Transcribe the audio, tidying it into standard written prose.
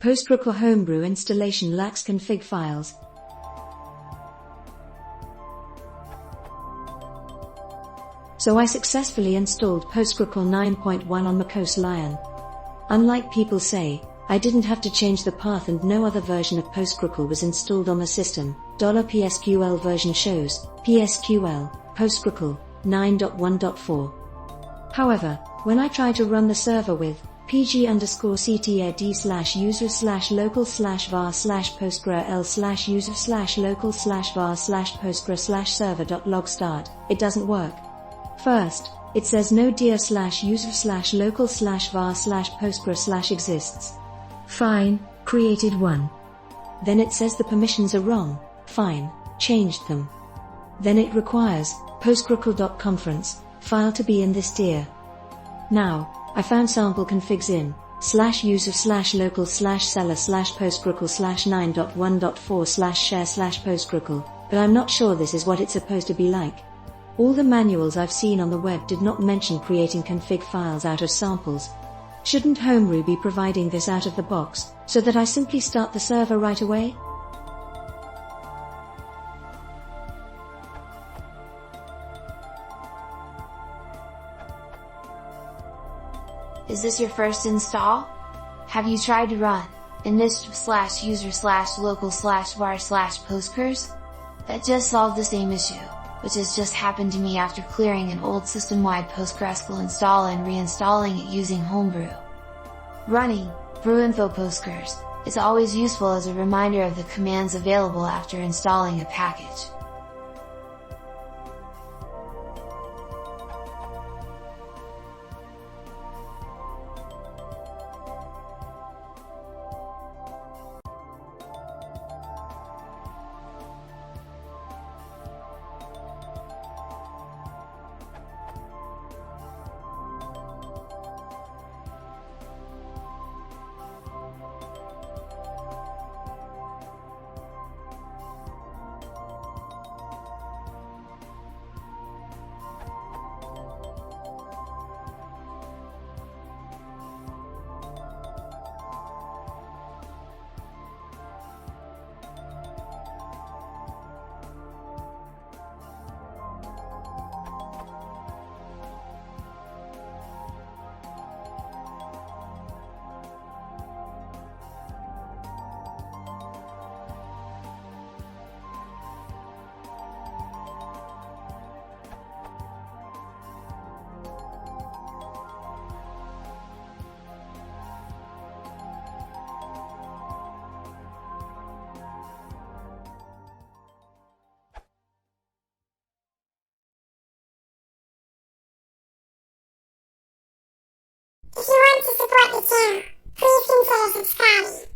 PostgreSQL homebrew installation lacks config files. So I successfully installed PostgreSQL 9.1 on macOS Lion. Unlike people say, I didn't have to change the path and no other version of PostgreSQL was installed on the system. $PSQL version shows, PSQL, PostgreSQL, 9.1.4. However, when I try to run the server with pg_ctad/user/local/var/postgre/l/user/local/var/postgre/server.log start, it doesn't work. First, it says no dir/user/local/var/postgre/exists. Fine, created one. Then it says the permissions are wrong. Fine, changed them. Then it requires postgresql.conference file to be in this dir. Now, I found sample configs in /user/local/seller/postgresql/9.1.4/share/postgresql, but I'm not sure this is what it's supposed to be like. All the manuals I've seen on the web did not mention creating config files out of samples. Shouldn't Homebrew be providing this out of the box, so that I simply start the server right away? Is this your first install? Have you tried to run init/user/local/var/postgres? That just solved the same issue, which has just happened to me after clearing an old system-wide PostgreSQL install and reinstalling it using Homebrew. Running brew-info postgres is always useful as a reminder of the commands available after installing a package. If you want to support the channel, please consider subscribing.